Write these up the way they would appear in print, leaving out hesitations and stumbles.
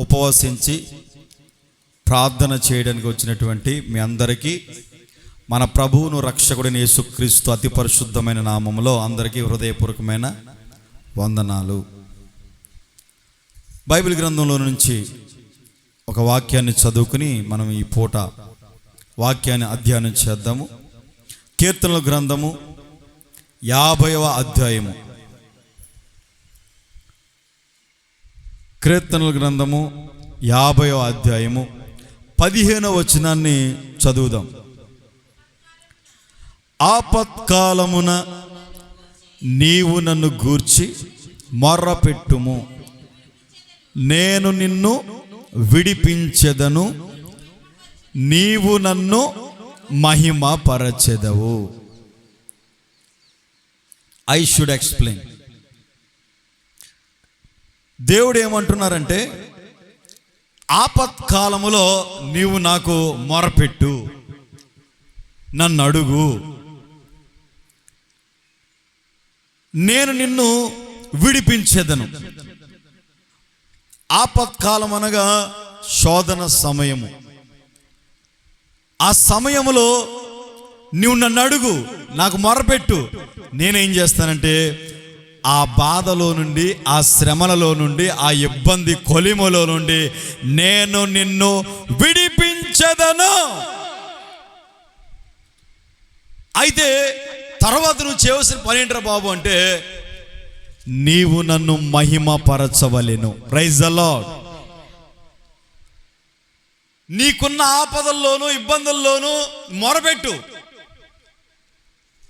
ఉపవసించి ప్రార్థన చేయడానికి వచ్చినటువంటి మీ అందరికీ మన ప్రభువును రక్షకుడైన యేసుక్రీస్తు అతి పరిశుద్ధమైన నామములో అందరికీ హృదయపూర్వకమైన వందనాలు. బైబిల్ గ్రంథంలో నుంచి ఒక వాక్యాన్ని చదువుకుని మనం ఈ పూట వాక్యాన్ని అధ్యయనం చేద్దాము. కీర్తనల గ్రంథము 50వ అధ్యాయము. కీర్తనల గ్రంథము 50వ అధ్యాయము 15వ వచనాన్ని చదువుదాం. ఆపత్కాలమున నీవు నన్ను గూర్చి మొర్రపెట్టుము, నేను నిన్ను విడిపించెదను, నీవు నన్ను మహిమపరచెదవు. I should explain. దేవుడు ఏమంటున్నారంటే, ఆపత్కాలములో నీవు నాకు మొరపెట్టు, నన్ను అడుగు, నేను నిన్ను విడిపించెదను. ఆపత్కాలం అనగా శోధన సమయము. ఆ సమయములో నువ్వు నన్ను అడుగు, నాకు మొరపెట్టు, నేనేం చేస్తానంటే ఆ బాధలో నుండి, ఆ శ్రమలలో నుండి, ఆ ఇబ్బంది కొలిములో నుండి నేను నిన్ను విడిపించెదను. అయితే తర్వాత నువ్వు చేయవలసిన పని ఏంట్రా బాబు అంటే, నీవు నన్ను మహిమపరచవలెను. Praise the lord. నీకున్న ఆపదల్లోనూ ఇబ్బందుల్లోనూ మొరపెట్టు,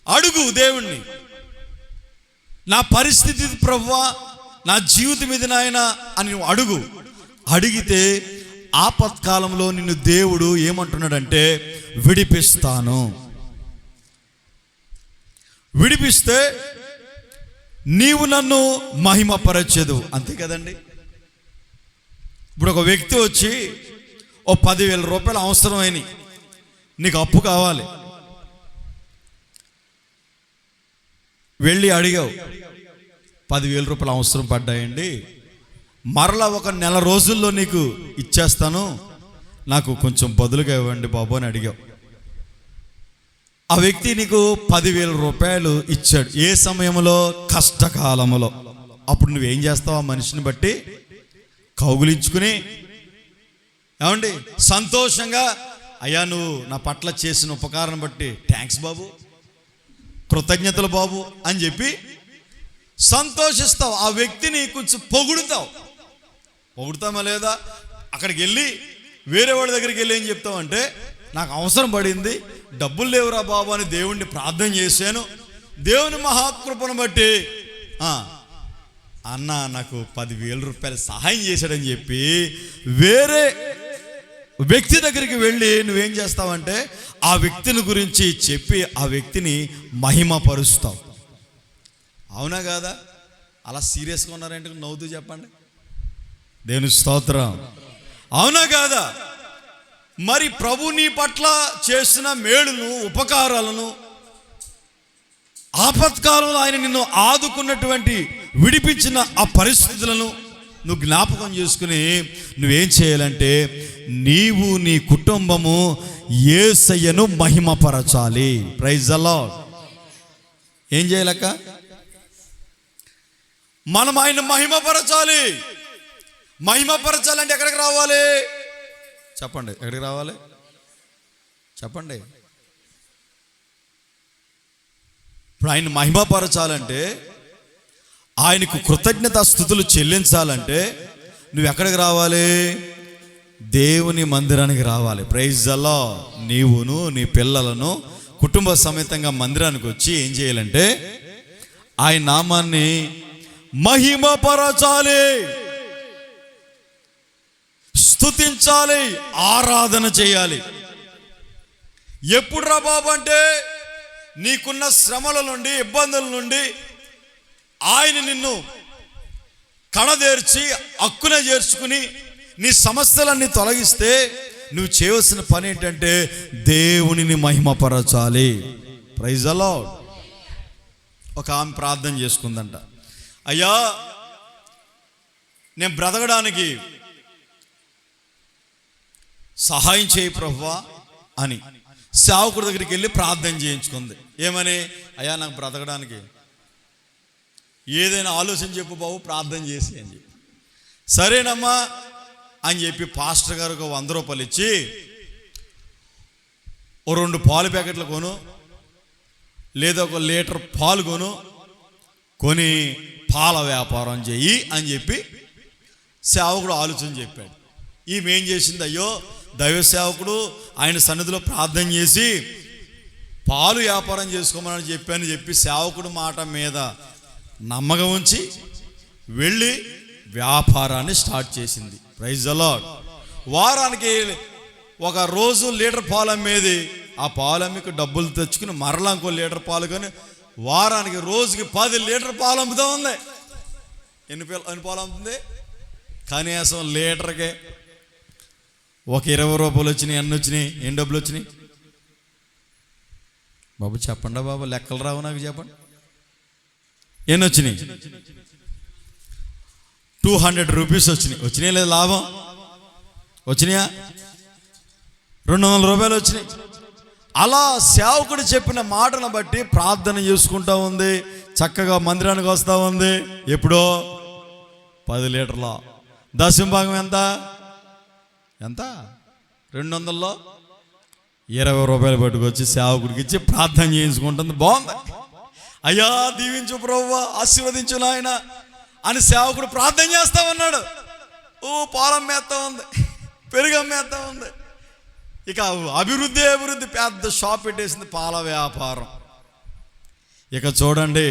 అడుగు దేవుణ్ణి, నా పరిస్థితి ప్రభువా, నా జీవితం ఇది నాయన అని నువ్వు అడుగు. అడిగితే ఆపత్కాలంలో నిన్ను దేవుడు ఏమంటున్నాడంటే విడిపిస్తాను. విడిపిస్తే నీవు నన్ను మహిమపరచెదు. అంతే కదండి. ఇప్పుడు ఒక వ్యక్తి వచ్చి ఓ 10,000 రూపాయలు అవసరమైనవి, నీకు అప్పు కావాలి, వెళ్ళి అడిగావు, 10,000 రూపాయలు అవసరం పడ్డాయండి, మరలా ఒక నెల రోజుల్లో నీకు ఇచ్చేస్తాను, నాకు కొంచెం బదులుగా ఇవ్వండి బాబు అని అడిగావు. ఆ వ్యక్తి నీకు 10,000 రూపాయలు ఇచ్చాడు. ఏ సమయంలో? కష్టకాలంలో. అప్పుడు నువ్వేం చేస్తావు? ఆ మనిషిని బట్టి కౌగులించుకుని, ఏమండి, సంతోషంగా, అయ్యా నువ్వు నా పట్ల చేసిన ఉపకారం బట్టి థ్యాంక్స్ బాబు, కృతజ్ఞతలు బాబు అని చెప్పి సంతోషిస్తావు. ఆ వ్యక్తిని కొంచెం పొగుడుతామా లేదా? అక్కడికి వెళ్ళి వేరే వాళ్ళ దగ్గరికి వెళ్ళి ఏం చెప్తావు అంటే, నాకు అవసరం పడింది, డబ్బులు లేవురా బాబు అని దేవుణ్ణి ప్రార్థన చేశాను, దేవుని మహాకృపను బట్టి అన్న నాకు 10,000 రూపాయలు సహాయం చేశాడని చెప్పి వేరే వ్యక్తి దగ్గరికి వెళ్ళి నువ్వేం చేస్తావంటే ఆ వ్యక్తిని గురించి చెప్పి ఆ వ్యక్తిని మహిమపరుస్తావు. అవునా కాదా? అలా సీరియస్గా ఉన్నారంటే నవ్వుతూ చెప్పండి. దేవుని స్తోత్రం. అవునా కాదా? మరి ప్రభు నీ పట్ల చేసిన మేలును, ఉపకారాలను, ఆపత్కాలంలో ఆయన నిన్ను ఆదుకున్నటువంటి, విడిపించిన ఆ పరిస్థితులను నువ్వు జ్ఞాపకం చేసుకుని నువ్వేం చేయాలంటే, నీవు నీ కుటుంబము యేసయ్యను మహిమపరచాలి. Praise the lord. ఏం చేయాలక్క? మనం ఆయన మహిమపరచాలి. మహిమపరచాలంటే ఎక్కడికి రావాలి చెప్పండి? ఎక్కడికి రావాలి చెప్పండి? ఇప్పుడు ఆయన మహిమపరచాలంటే, ఆయనకు కృతజ్ఞతాస్తుతులు చెల్లించాలంటే నువ్వు ఎక్కడికి రావాలి? దేవుని మందిరానికి రావాలి. Praise the lord. నీవును నీ పిల్లలను కుటుంబ సమేతంగా మందిరానికి వచ్చి ఏం చేయాలంటే ఆయన నామాన్ని మహిమపరచాలి, స్తుతించాలి, ఆరాధన చేయాలి. ఎప్పుడు రా బాబు అంటే, నీకున్న శ్రమల నుండి, ఇబ్బందుల నుండి ఆయన నిన్ను కడదేర్చి హక్కున చేర్చుకుని నీ సమస్యలన్నీ తొలగిస్తే నువ్వు చేయవలసిన పని ఏంటంటే దేవునిని మహిమపరచాలి. Praise the lord. ఒక ఆమె ప్రార్థన చేసుకుందంట, అయ్యా నేను బ్రతకడానికి సహాయం చేయి ప్రభువా అని సేవకుడి దగ్గరికి వెళ్ళి ప్రార్థన చేయించుకుంది. ఏమని? అయ్యా నాకు బ్రతకడానికి ఏదైనా ఆలోచన చెప్పు బాబు, ప్రార్థన చేసి అని చెప్పి. సరేనమ్మా అని చెప్పి పాస్టర్ గారికి 100 రూపాయలు ఇచ్చి ఓ 2 పాలు ప్యాకెట్లు కొను, లేదా 1 లీటర్ పాలు కొని పాల వ్యాపారం చెయ్యి అని చెప్పి సేవకుడు ఆలోచన చెప్పాడు. ఈమె ఏం చేసింది? అయ్యో దైవ సేవకుడు ఆయన సన్నిధిలో ప్రార్థన చేసి పాలు వ్యాపారం చేసుకోమని చెప్పి సేవకుడు మాట మీద నమ్మకం ఉంచి వెళ్ళి వ్యాపారాన్ని స్టార్ట్ చేసింది. Praise the lord. వారానికి ఒక రోజు లీటర్ పాలు అమ్మేది. ఆ పాలు అమ్మికి డబ్బులు తెచ్చుకుని మరలా ఇంకో లీటర్ పాలు కొని వారానికి రోజుకి 10 లీటర్ పాలు అమ్ముతూ ఉంది. ఎన్ని పాలు అమ్ముతుంది? కనీసం లీటర్కే ఒక 20 రూపాయలు వచ్చినాయి. ఎన్ని వచ్చినాయి? ఏం డబ్బులు వచ్చినాయి బాబు? చెప్పండి బాబు, లెక్కలు రావు నాకు, చెప్పండి. ఎన్ని వచ్చినాయి? 200 రూపీస్ వచ్చినాయి. లేదు లాభం వచ్చినాయా? 200 రూపాయలు వచ్చినాయి. అలా సేవకుడు చెప్పిన మాటను బట్టి ప్రార్థన చేసుకుంటూ ఉంది, చక్కగా మందిరానికి వస్తూ ఉంది. ఎప్పుడో 10 లీటర్ల దశంభాగం ఎంత 200లో 20 రూపాయలు పట్టుకొచ్చి సేవకుడికి ఇచ్చి ప్రార్థన చేయించుకుంటుంది. బాగుంది. అయ్యా దీవించు ప్రభువా, ఆశీర్వదించు నాయన అని సేవకుడు ప్రార్థన చేస్తా ఉన్నాడు. పాలం మేస్తా ఉంది, పెరుగం మేస్తా ఉంది. ఇక అభివృద్ధి పెద్ద షాప్ పెట్టేసింది, పాల వ్యాపారం. ఇక చూడండి,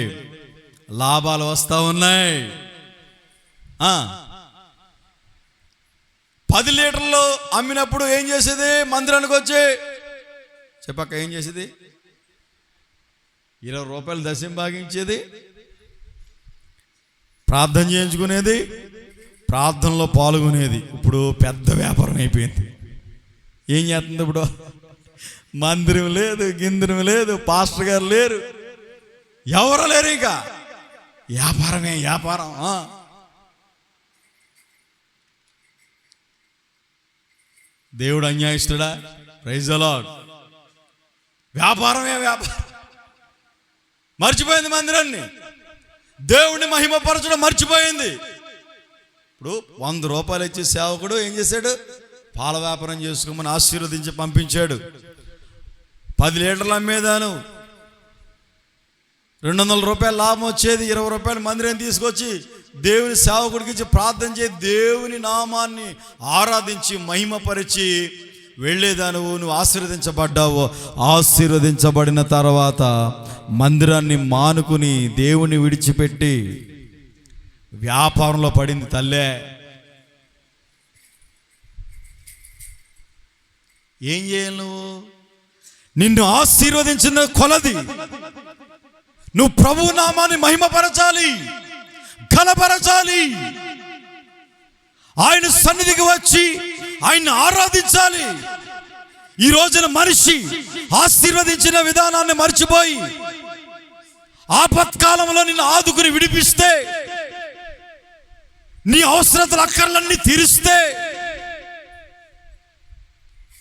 లాభాలు వస్తూ ఉన్నాయి. 10 లీటర్లు అమ్మినప్పుడు ఏం చేసేది? మందిరానికి వచ్చి చెప్పక్క ఏం చేసేది? 20 రూపాయలు దశం భాగించేది, ప్రార్థన చేయించుకునేది, ప్రార్థనలో పాల్గొనేది. ఇప్పుడు పెద్ద వ్యాపారం అయిపోయింది. ఏం చేస్తుంది ఇప్పుడు? మందిరం లేదు, గిందిరం లేదు, పాస్టర్ గారు లేరు, ఎవరు లేరు. ఇంకా వ్యాపారమే వ్యాపారం. దేవుడు అన్యాయస్తుడా? Praise the lord. వ్యాపారమే వ్యాపారం. మర్చిపోయింది మందిరాన్ని, దేవుడిని మహిమపరచడం మర్చిపోయింది. ఇప్పుడు 100 రూపాయలు ఇచ్చి సేవకుడు ఏం చేశాడు? పాల వ్యాపారం చేసుకోమని ఆశీర్వదించి పంపించాడు. 10 లీటర్లు అమ్మేదాను, 200 రూపాయలు లాభం వచ్చేది. 20 రూపాయలు మందిరం తీసుకొచ్చి దేవుని సేవకుడికి ఇచ్చి ప్రార్థన చేసి దేవుని నామాన్ని ఆరాధించి మహిమపరిచి వెళ్ళేదాను. నువ్వు ఆశీర్వదించబడ్డావు. ఆశీర్వదించబడిన తర్వాత మందిరాన్ని మానుకుని దేవుని విడిచిపెట్టి వ్యాపారంలో పడింది తల్లే. ఏం చేయాలి నువ్వు? నిన్ను ఆశీర్వదించిన కొలది నువ్వు ప్రభువు నామాన్ని మహిమపరచాలి, ఘనపరచాలి. ఆయన సన్నిధికి వచ్చి ఆయన్ని ఆరాధించాలి. ఈ రోజున మనిషి ఆశీర్వదించిన విధానాన్ని మర్చిపోయి ఆపత్కాలంలో నిన్ను ఆదుకుని విడిపిస్తే, నీ అవసరతలు అక్కర్లన్నీ తీరిస్తే,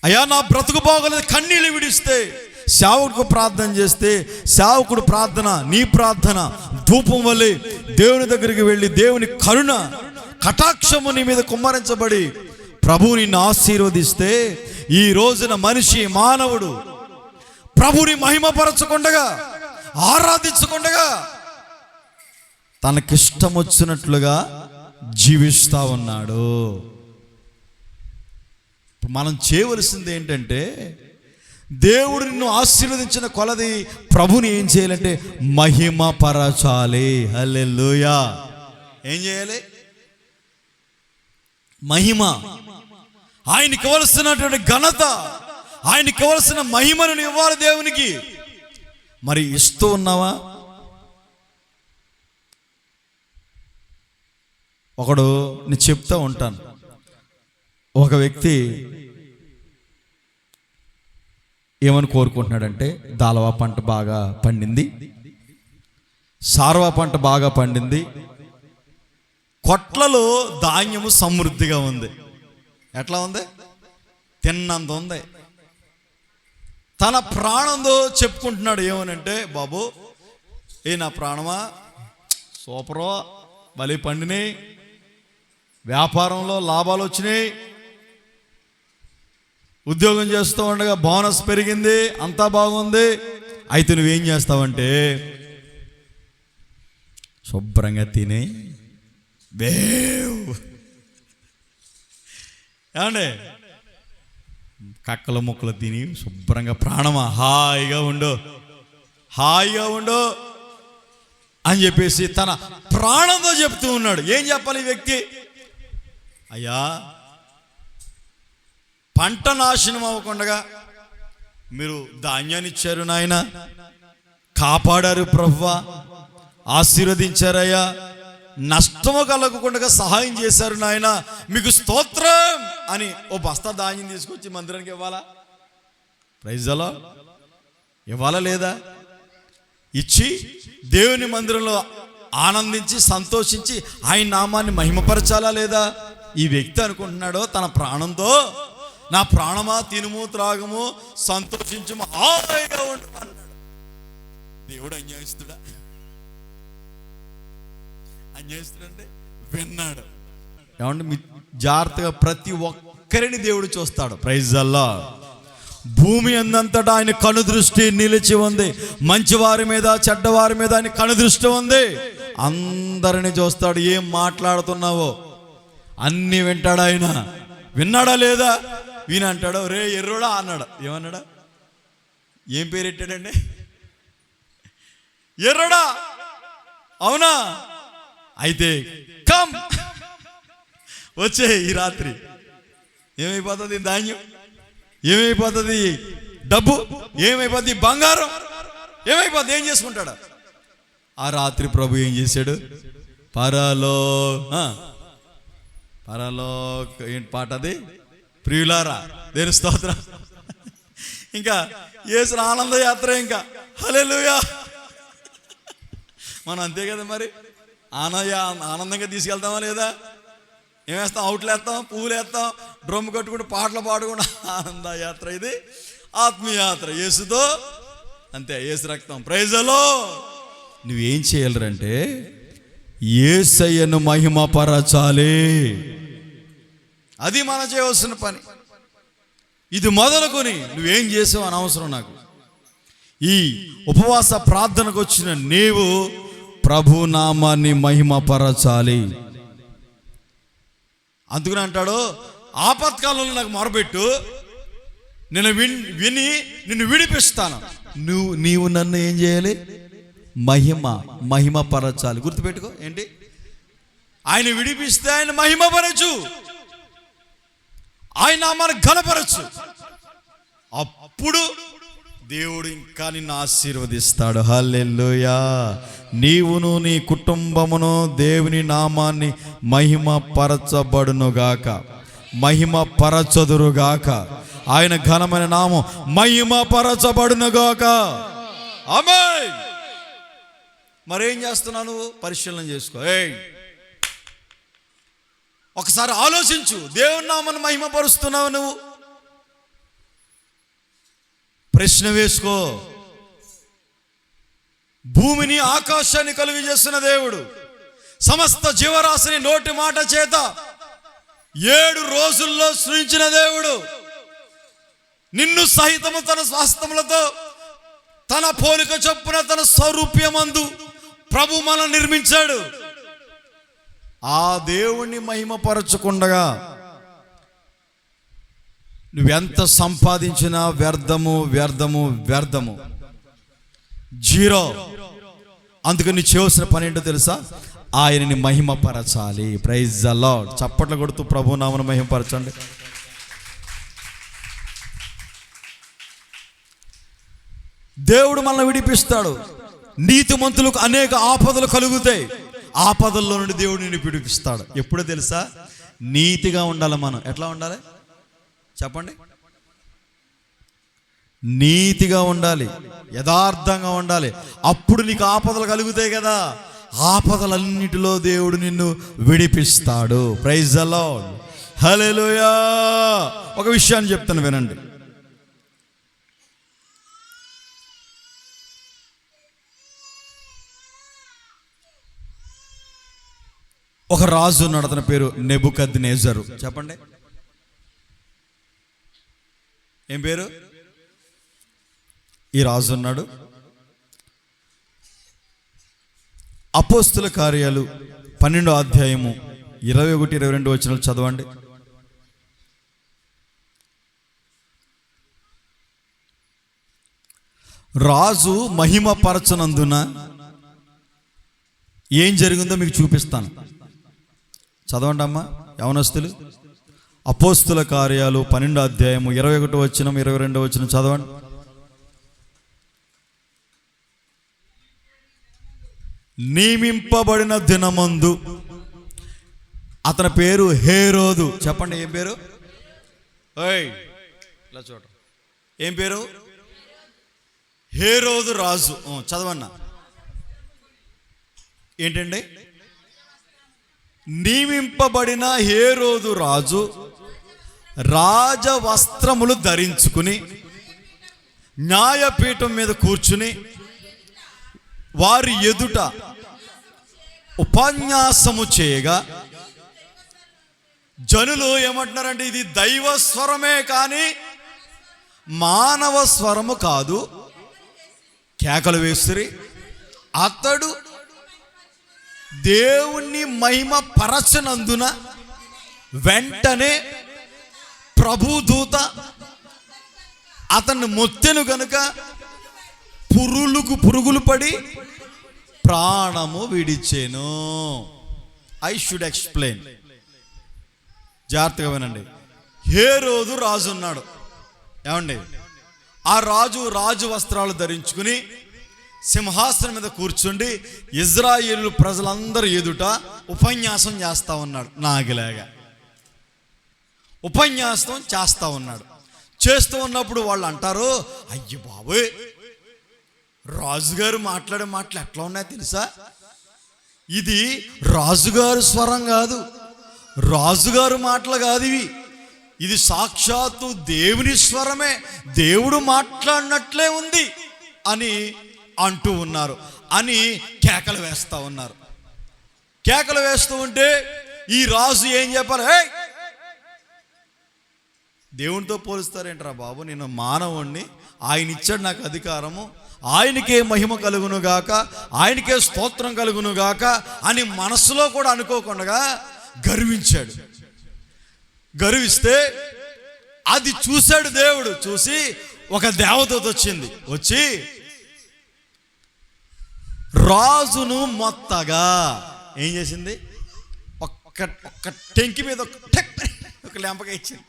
అయ్యా నా బ్రతుకు బాగోలేదు కన్నీళ్ళు విడిస్తే, సేవకుడికి ప్రార్థన చేస్తే సేవకుడు ప్రార్థన, నీ ప్రార్థన ధూపం వల్లే దేవుని దగ్గరికి వెళ్ళి దేవుని కరుణ కటాక్షము నీ మీద కుమ్మరించబడి ప్రభువు నిన్ను ఆశీర్వదిస్తే, ఈ రోజున మనిషి మానవుడు ప్రభుని మహిమపరచకుండగా ఆరాధించకుండగా తనకిష్టం వచ్చినట్లుగా జీవిస్తూ ఉన్నాడు. మనం చేయవలసింది ఏంటంటే, దేవుడు నిన్ను ఆశీర్వదించిన కొలది ప్రభుని ఏం చేయాలంటే మహిమపరచాలి. హల్లెలూయా. ఏం చేయాలి? మహిమ. ఆయనకి ఇవ్వాల్సినటువంటి ఘనత, ఆయనకి ఇవ్వాల్సిన మహిమను ఇవ్వాలి దేవునికి. మరి ఇస్తూ ఉన్నావా? ఒకడు నేను చెప్తా ఉంటాను, ఒక వ్యక్తి ఏమని కోరుకుంటున్నాడంటే, దాలవా పంట బాగా పండింది, సారవా పంట బాగా పండింది, కొట్లలో ధాన్యము సమృద్ధిగా ఉంది. ఎట్లా ఉంది? తిన్నంత ఉంది. తన ప్రాణంతో చెప్పుకుంటున్నాడు ఏమనంటే, బాబు నా ప్రాణమా సూపరో, బలి పండినాయి, వ్యాపారంలో లాభాలు వచ్చినాయి, ఉద్యోగం చేస్తూ ఉండగా బోనస్ పెరిగింది, అంతా బాగుంది. అయితే నువ్వేం చేస్తావంటే శుభ్రంగా తిని ఏమండి కక్కలు ముక్కలు తిని శుభ్రంగా ప్రాణమా హాయిగా ఉండు అని చెప్పేసి తన ప్రాణంతో చెప్తూ ఉన్నాడు. ఏం చెప్పాలి ఈ వ్యక్తి? అయ్యా, పంట నాశనం అవ్వకుండా మీరు ధాన్యాన్ని ఇచ్చారు నాయన, కాపాడారు ప్రభువా, ఆశీర్వదించారయ్యా, నష్టము కలగకుండా సహాయం చేశారు నాయన, మీకు స్తోత్రం అని ఓ బస్తా ధాన్యం తీసుకొచ్చి మందిరానికి ఇవ్వాలా? Praise the lord. ఇవ్వాలా లేదా? ఇచ్చి దేవుని మందిరంలో ఆనందించి సంతోషించి ఆయన నామాన్ని మహిమపరచాలా లేదా? ఈ వ్యక్తి అనుకుంటున్నాడో తన ప్రాణంతో, నా ప్రాణమా తినుము త్రాగము సంతోషించుము హాయిగా ఉండు అన్నాడు. దేవుడు అన్యాయస్తుడా? అన్యాయస్తుడంటే విన్నాడు. ఏమంటే మీ జాగ్రత్తగా ప్రతి ఒక్కరిని దేవుడు చూస్తాడు. Praise the lord. భూమి అందంతటా ఆయన కనుదృష్టి నిలిచి ఉంది. మంచివారి మీద చెడ్డవారి మీద ఆయన కనుదృష్టి ఉంది. అందరిని చూస్తాడు. ఏం మాట్లాడుతున్నావో అన్నీ వింటాడు ఆయన. విన్నాడా లేదా? విని అంటాడు, రే ఎర్రోడా అన్నాడు. ఏమన్నాడా? ఏం పేరు పెట్టాడండి? ఎర్రోడా. అవునా? అయితే కమ్, వచ్చే ఈ రాత్రి. ఏమైపోతుంది ధాన్యం? ఏమైపోతుంది డబ్బు? ఏమైపోతుంది బంగారం? ఏమైపోతుంది? ఏం చేసుకుంటాడు? ఆ రాత్రి ప్రభు ఏం చేశాడు? పరలోక ఏంటి పాట అది? ప్రియులారా దేని స్తోత్రం. ఇంకా యేసు ఆనంద యాత్ర. ఇంకా హల్లెలూయా. మనం అంతే కదా మరి, ఆనందంగా తీసుకెళ్తామా లేదా? ఏమేస్తాం? అవుట్లు వేస్తాం, పువ్వులు వేస్తాం, డ్రమ్ కట్టుకుంటూ పాటలు పాడుకుంటూ ఆనంద యాత్ర. ఇది ఆత్మీయాత్ర యేసుతో. అంతే, యేసు రక్తం. Praise the lord. నువ్వేం చేయాలంటే యేసయ్యను మహిమపరచాలి. అది మనం చేయవలసిన పని. ఇది మొదలుకొని నువ్వేం చేసావు అనవసరం నాకు. ఈ ఉపవాస ప్రార్థనకు వచ్చిన నీవు ప్రభు నామాన్ని మహిమపరచాలి. అందుకని అంటాడు, ఆపత్కాలంలో నాకు మొరపెట్టు, నేను విని నిన్ను విడిపిస్తాను. నీవు నన్ను ఏం చేయాలి? మహిమపరచాలి. గుర్తుపెట్టుకో. ఏంటి? ఆయన విడిపిస్తే ఆయన మహిమపరచు, ఆయన నామాన్ని ఘనపరచు. అప్పుడు దేవుడు ఇంకా నిన్ను ఆశీర్వదిస్తాడు. హల్లెలూయా. నీవును నీ కుటుంబమును దేవుని నామాన్ని మహిమపరచబడునుగాక, మహిమపరచదురుగాక. ఆయన ఘనమైన నామం మహిమపరచబడునుగాక. ఆమేన్. మరేం చేస్తున్నావు నువ్వు? పరిశీలన చేసుకో. ఒకసారి ఆలోచించు. దేవుని నామాన్ని మహిమపరుస్తున్నావు నువ్వు? ప్రశ్న వేసుకో. భూమిని ఆకాశాన్ని కలుగు చేస్తున్న దేవుడు, సమస్త జీవరాశిని నోటి మాట చేత 7 రోజుల్లో సృజించిన దేవుడు, నిన్ను సహితము తన స్వాస్థములతో తన పోలిక చొప్పున తన స్వరూప్యమందు ప్రభు మనం నిర్మించాడు. ఆ దేవుణ్ణి మహిమపరచకుండగా నువ్వెంత సంపాదించినా వ్యర్థము, వ్యర్థము, వ్యర్థము, జీరో. అందుకని చేయవలసిన పని ఏంటో తెలుసా? ఆయనని మహిమపరచాలి. Praise the lord. చప్పట్లు కొడుతూ ప్రభు నామమును మహిమపరచండి. దేవుడు మనల్ని విడిపిస్తాడు. నీతిమంతులకు అనేక ఆపదలు కలుగుతాయి. ఆపదల్లో నుండి దేవుడు నిన్ను విడిపిస్తాడు. ఎప్పుడో తెలుసా? నీతిగా ఉండాలి మనం. ఎట్లా ఉండాలి చెప్పండి? నీతిగా ఉండాలి, యథార్థంగా ఉండాలి. అప్పుడు నీకు ఆపదలు కలుగుతాయి కదా. ఆపదలన్నిటిలో దేవుడు నిన్ను విడిపిస్తాడు. Praise the lord. హల్లెలూయా. ఒక విషయాన్ని చెప్తాను వినండి. ఒక రాజు ఉన్నాడు, అతని పేరు నెబుకద్నెజరు. చెప్పండి, ఏం పేరు? ఈ రాజు ఉన్నాడు. అపోస్తుల కార్యాలు 12వ అధ్యాయము 21-22 వచనాలు చదవండి. రాజు మహిమ పరచనందున ఏం జరిగిందో మీకు చూపిస్తాను. చదవండి అమ్మా యవనస్తులు. అపోస్తుల కార్యాలు 12వ అధ్యాయము 21 వచనం 22 వచనం చదవండి. నియమింపబడిన దినమందు, అతని పేరు హేరోదు. చెప్పండి, ఏం పేరు? ఇలా చూడ, ఏం పేరు? హేరోదు రాజు. చదవన్నా, ఏంటండి? నియమింపబడిన హేరోదు రాజు రాజవస్త్రములు ధరించుకుని న్యాయపీఠం మీద కూర్చుని వారి ఎదుట ఉపన్యాసము చేయగా జనులు ఏమంటున్నారంటే, ఇది దైవ స్వరమే కానీ మానవ స్వరము కాదు. కేకలు వేస్తురి. అతడు దేవుణ్ణి మహిమ పరచనందున వెంటనే ప్రభుదూత అతన్ని మొత్తెను గనుక పురుగులు పడి ప్రాణము విడిచెను. ఐ షుడ్ ఎక్స్ప్లెయిన్, జాగ్రత్తగా వినండి. హేరోదు రాజు ఉన్నాడు. ఏమండి, ఆ రాజు వస్త్రాలు ధరించుకుని సింహాసనం మీద కూర్చుండి ఇజ్రాయేలు ప్రజలందరూ ఎదుట ఉపన్యాసం చేస్తా ఉన్నాడు. నాగిలాగా ఉపన్యాసం చేస్తా ఉన్నాడు. చేస్తూ ఉన్నప్పుడు వాళ్ళు అంటారు, అయ్య బాబోయ్, రాజుగారు మాట్లాడే మాటలు ఎట్లా ఉన్నాయో తెలుసా? ఇది రాజుగారు స్వరం కాదు, రాజుగారు మాటలు కాదు ఇవి. ఇది సాక్షాత్తు దేవుని స్వరమే, దేవుడు మాట్లాడినట్లే ఉంది అని అంటూ ఉన్నారు అని కేకలు వేస్తూ ఉన్నారు. కేకలు వేస్తూ ఉంటే ఈ రాజు ఏం చెప్పారు? హే, దేవునితో పోలుస్తారేంట్రా బాబు, నేను మానవుణ్ణి, ఆయన ఇచ్చాడు నాకు అధికారము, ఆయనకే మహిమ కలుగును గాక, ఆయనకే స్తోత్రం కలుగును గాక అని మనసులో కూడా అనుకోకుండా గర్వించాడు. గర్విస్తే అది చూశాడు దేవుడు. చూసి ఒక దేవదూత వచ్చి రాజును మొత్తగా ఏం చేసింది? ఒక్క టెంకి మీద ఒక లెంపగా ఇచ్చింది.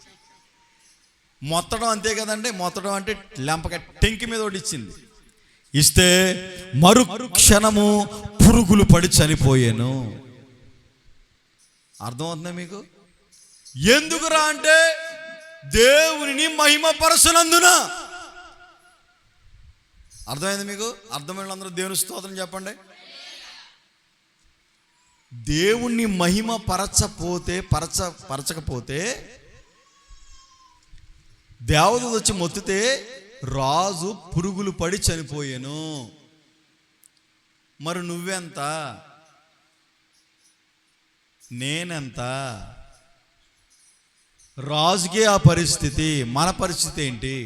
మొత్తడం అంతే కదండి, మొత్తడం అంటే లెంపగా టెంకి మీద ఒకటి ఇచ్చింది. ఇస్తే మరుక్షణము పురుగులు పడి చనిపోయాను. అర్థమవుతుందా మీకు? ఎందుకురా అంటే దేవుని మహిమపరచనందున. అర్థమైంది మీకు? అర్థమైన అందరూ దేవుని స్తోత్రం చెప్పండి. దేవుణ్ణి మహిమ పరచకపోతే దేవదూత వచ్చి మొత్తితే రాజు పురుగులు పడి చనిపోయాను. మరి నువ్వెంత, నేనెంత? రాజుకే ఆ పరిస్థితి, మన పరిస్థితి ఏంటి?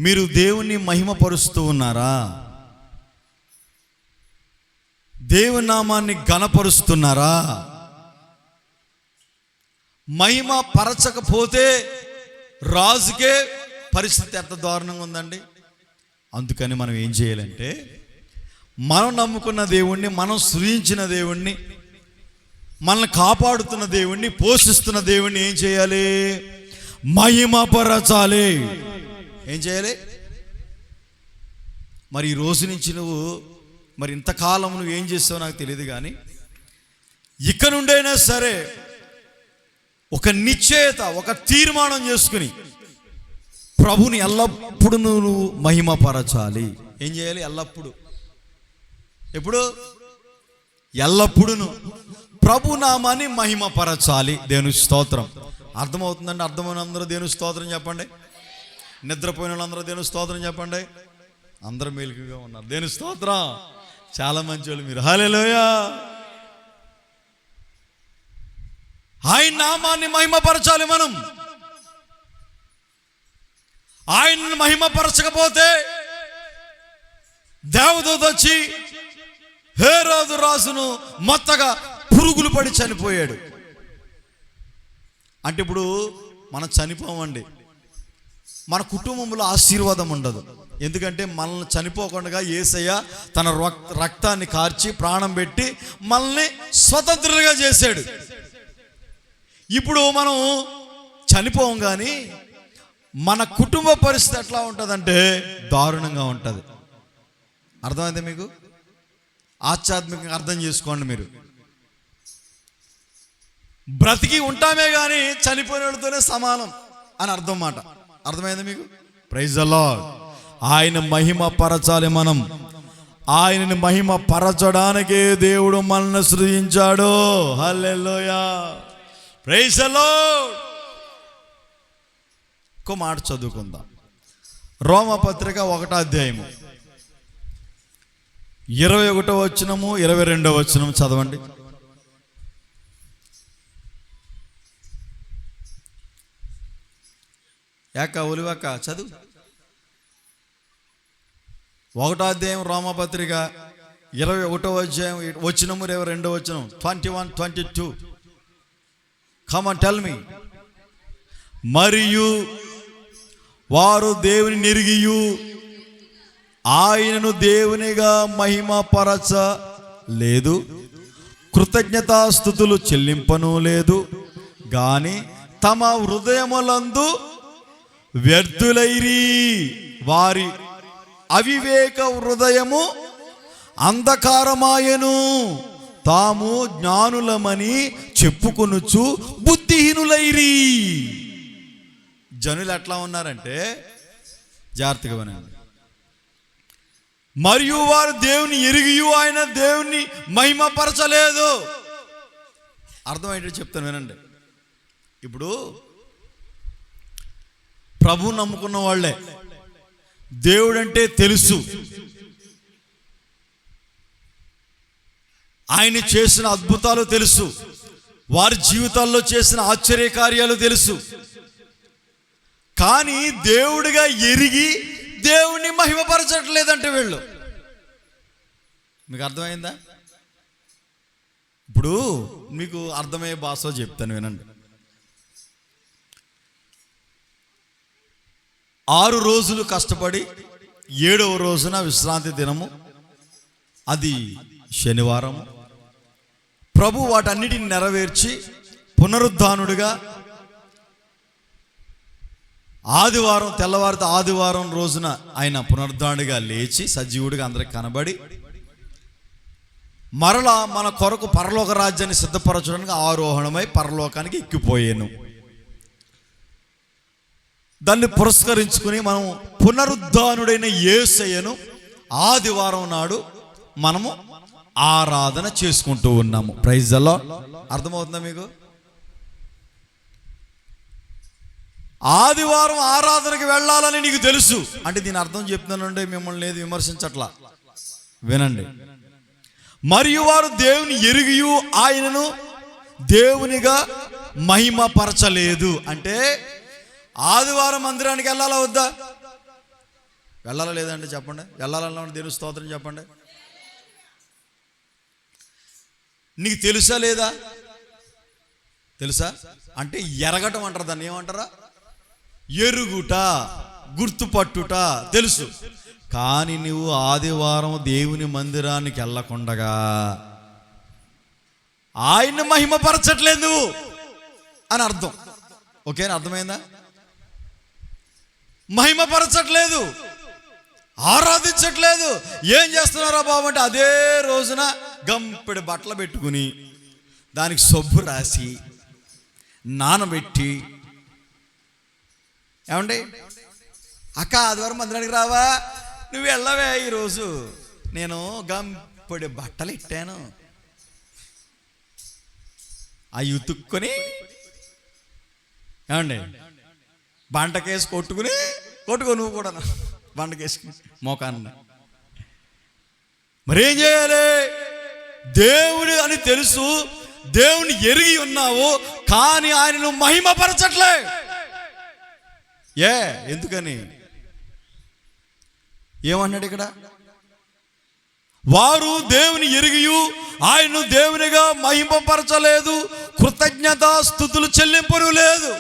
మీరు దేవుణ్ణి మహిమపరుస్తూ ఉన్నారా? దేవుని నామాన్ని ఘనపరుస్తున్నారా? మహిమ పరచకపోతే రాజుకే పరిస్థితి ఎంత దారుణంగా ఉందండి. అందుకని మనం ఏం చేయాలంటే, మనం నమ్ముకున్న దేవుణ్ణి, మనం సృజించిన దేవుణ్ణి, మనల్ని కాపాడుతున్న దేవుణ్ణి, పోషిస్తున్న దేవుణ్ణి ఏం చేయాలి? మహిమపరచాలి. ఏం చేయాలి? మరి ఈ రోజు నుంచి నువ్వు, మరి ఇంతకాలం నువ్వు ఏం చేస్తావో నాకు తెలియదు, కానీ ఇక నుండైనా సరే ఒక నిశ్చయత, ఒక తీర్మానం చేసుకుని ప్రభుని ఎల్లప్పుడూ నువ్వు మహిమపరచాలి. ఏం చేయాలి? ఎల్లప్పుడూ. ఎప్పుడు? ఎల్లప్పుడూ ప్రభునామాన్ని మహిమపరచాలి. దేవుని స్తోత్రం. అర్థమవుతుందండి? అర్థమైన అందరూ దేవుని స్తోత్రం చెప్పండి. నిద్రపోయిన వాళ్ళందరూ దేవుని స్తోత్రం చెప్పండి. అందరూ మేలుకుగా ఉన్నారు. దేవుని స్తోత్రం. చాలా మంచి వాళ్ళు మీరు. హల్లెలూయా. ఆయన నామాన్ని మహిమపరచాలి మనం. ఆయన్ని మహిమపరచకపోతే దేవదూత వచ్చి హేరోదు రాజును మొత్తగా పురుగులు పడి చనిపోయాడు. అంటే ఇప్పుడు మనం చనిపోమండి, మన కుటుంబంలో ఆశీర్వాదం ఉండదు. ఎందుకంటే మనల్ని చనిపోకుండా యేసయ్య తన రక్తాన్ని కార్చి ప్రాణం పెట్టి మనల్ని స్వతంత్రులుగా చేశాడు. ఇప్పుడు మనం చనిపోం, కానీ మన కుటుంబ పరిస్థితి ఎట్లా ఉంటుందంటే దారుణంగా ఉంటుంది. అర్థమైంది మీకు? ఆధ్యాత్మికంగా అర్థం చేసుకోండి మీరు. బ్రతికి ఉంటామే కానీ చనిపోయిన వాళ్ళతోనే సమానం అని అర్థం మాట. అర్థమైంది మీకు? Praise the lord. ఆయన మహిమ పరచాలి మనం. ఆయనని మహిమ పరచడానికే దేవుడు మనల్ని సృజించాడు. హల్లెలూయా. Praise the lord. ఇంకో మాట చదువుకుందాం. రోమపత్రిక 1వ అధ్యాయము 21వ వచనము 22వ వచనం చదవండి. ఒలివక్క చదువు. 1వ అధ్యాయం రోమపత్రిక 21వ అధ్యాయం వచనము 22వ వచనం. 21, 22. Come on tell me. మరియు వారు దేవుని నెరిగియు ఆయనను దేవునిగా మహిమపరచ లేదు, కృతజ్ఞతాస్తుతులు చెల్లింపను లేదు, గాని తమ హృదయములందు వ్యర్థులైరి. వారి అవివేక హృదయము అంధకారమాయను, తాము జ్ఞానులమని చెప్పుకొనుచు బుద్ధిహీనులైరి. జనులు ఎట్లా ఉన్నారంటే, జాగ్రత్తగా వినండి. మరియు వారు దేవుని ఎరిగియు ఆయన దేవుని మహిమపరచలేదు. అర్థమయ్యేటట్టు చెప్తాను వినండి. ఇప్పుడు ప్రభు నమ్ముకున్న వాళ్ళే, దేవుడంటే తెలుసు, ఆయన చేసిన అద్భుతాలు తెలుసు, వారి జీవితాల్లో చేసిన ఆశ్చర్యకార్యాలు తెలుసు, కానీ దేవుడిగా ఎరిగి దేవుణ్ణి మహిమపరచట్లేదంటే వీళ్ళు. మీకు అర్థమైందా? ఇప్పుడు మీకు అర్థమయ్యే భాషలో చెప్తాను వినండి. 6 రోజులు కష్టపడి 7వ రోజున విశ్రాంతి దినము, అది శనివారం. ప్రభు వాటన్నిటిని నెరవేర్చి పునరుద్ధానుడిగా ఆదివారం తెల్లవారితో ఆదివారం రోజున ఆయన పునరుద్ధానుడిగా లేచి సజీవుడిగా అందరికి కనబడి మరలా మన కొరకు పరలోక రాజ్యాన్ని సిద్ధపరచడానికి ఆరోహణమై పరలోకానికి ఎక్కిపోయాను. దాన్ని పురస్కరించుకుని మనం పునరుద్ధానుడైన యేసయ్యను ఆదివారం నాడు మనము ఆరాధన చేసుకుంటూ ఉన్నాము. Praise the lord. అర్థమవుతుందా మీకు? ఆదివారం ఆరాధనకి వెళ్ళాలని నీకు తెలుసు అంటే దీని అర్థం చెప్తున్నానండి, మిమ్మల్ని లేదు విమర్శించట్లా, వినండి. మరియు వారు దేవుని ఎరిగియు ఆయనను దేవునిగా మహిమపరచలేదు అంటే ఆదివారం మందిరానికి వెళ్ళాలా వద్దా? వెళ్ళాలా లేదండి చెప్పండి. వెళ్ళాలన్నా దేవుని స్తోత్రం చెప్పండి. నీకు తెలుసా లేదా? తెలుసా అంటే ఎరగటం అంటారు, దాన్ని ఏమంటారా? ఎరుగుట, గుర్తుపట్టుట తెలుసు. కానీ నువ్వు ఆదివారం దేవుని మందిరానికి వెళ్ళకుండగా ఆయన్ని మహిమపరచట్లేదు నువ్వు అని అర్థం. ఓకేనా? అర్థమైందా? మహిమపరచట్లేదు, ఆరాధించట్లేదు. ఏం చేస్తున్నారా బాబు అంటే అదే రోజున గంపెడి బట్టలు పెట్టుకుని దానికి సబ్బు రాసి నానబెట్టి, ఏమండి అక్క ఆదివారం మందిరానికి రావా? నువ్వు వెళ్ళవే, ఈరోజు నేను గంపెడి బట్టలు ఇట్టాను. అవి ఉతుక్కొని ఏమండి బంటకేసి కొట్టుకో నువ్వు కూడా బంటకేసుకుని మోకాన్ని. మరేం చేయాలి? దేవుడు అని తెలుసు, దేవుని ఎరిగి ఉన్నావు, కానీ ఆయనను మహిమపరచట్లే. ఎందుకని? ఏమన్నాడు ఇక్కడ? వారు దేవుని ఎరిగియు ఆయన్ను దేవునిగా మహిమపరచలేదు, కృతజ్ఞతా స్తుతులు చెల్లింపను లేదు.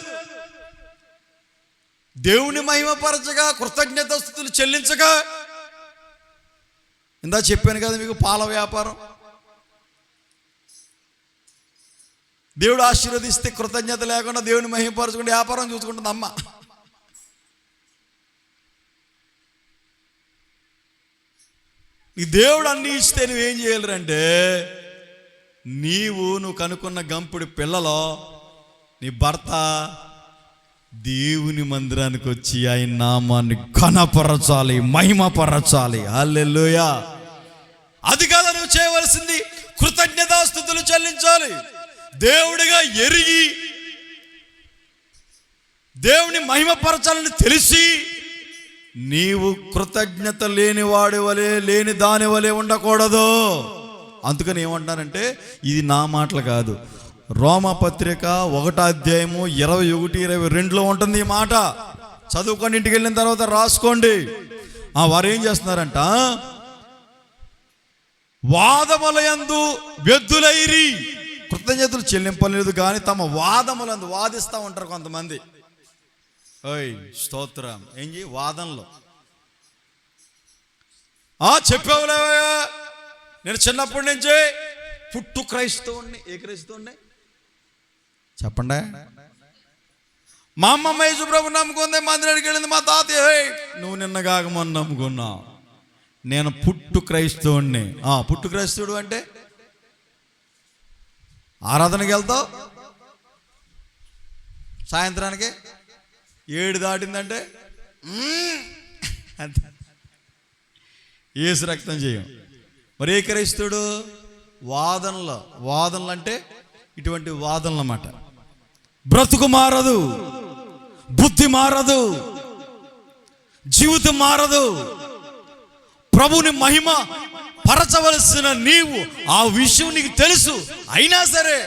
దేవుని మహిమపరచగా, కృతజ్ఞతా స్తుతులు చెల్లించగా, ఇందా చెప్పాను కదా మీకు, పాల వ్యాపారం. దేవుడు ఆశీర్వదిస్తే కృతజ్ఞత లేకుండా దేవుని మహిమపరచుకుంటే వ్యాపారం చూసుకుంటుంది అమ్మ. ఈ దేవుడు అన్ని ఇస్తే నువ్వేం చేయాలంటే, నువ్వు కనుక్కున్న గంపుడి పిల్లలో నీ భర్త దేవుని మందిరానికి వచ్చి ఆయన నామాన్ని ఘనపరచాలి, మహిమపరచాలి. హల్లెలూయా. అది కదా నువ్వు చేయవలసింది. కృతజ్ఞతాస్తుతులు చెల్లించాలి. దేవుడిగా ఎరిగి దేవుని మహిమపరచాలని తెలిసి నీవు కృతజ్ఞత లేని వాడి వలె, లేని దాని వలె ఉండకూడదు. అందుకని ఏమంటానంటే, ఇది నా మాటలు కాదు, రోమపత్రిక 1వ అధ్యాయము 21-22లో ఉంటుంది ఈ మాట. చదువుకొని ఇంటికి వెళ్ళిన తర్వాత రాసుకోండి. వారు ఏం చేస్తున్నారంట, వాదములయందు వ్యర్థులైరి, కృతజ్ఞతలు చెల్లింపలేదు కానీ తమ వాదములందు వాదిస్తూ ఉంటారు కొంతమంది. ఓయ్ స్తోత్రం. ఏం చేయి వాదనలో చెప్పావులేవా, నేను చిన్నప్పటి నుంచి పుట్టు క్రైస్తవుణ్ణి. ఏ క్రైస్తవుణ్ణి చెప్పండి? మా అమ్మమ్మ యేసుప్రభు నమ్ముకుంది, మందిరానికి వెళ్ళింది. మా తాతయ్య నువ్వు నిన్న కాక మొన్న నమ్ముకున్నావు. నేను పుట్టు క్రైస్తవుణ్ణి. పుట్టు క్రైస్తవుడు అంటే ఆరాధనకి వెళ్తావు, సాయంత్రానికి 7 దాటిందంటే ఏసు రక్తం చేయం. మరి ఏ క్రైస్తవుడు? వాదనలు అంటే ఇటువంటి వాదనలు అన్నమాట. బ్రతుకు మారదు, బుద్ధి మారదు, జీవితం మారదు. ప్రభుని మహిమ పరచవలసిన నీవు ఆ విషయం నీకు తెలుసు, అయినా సరే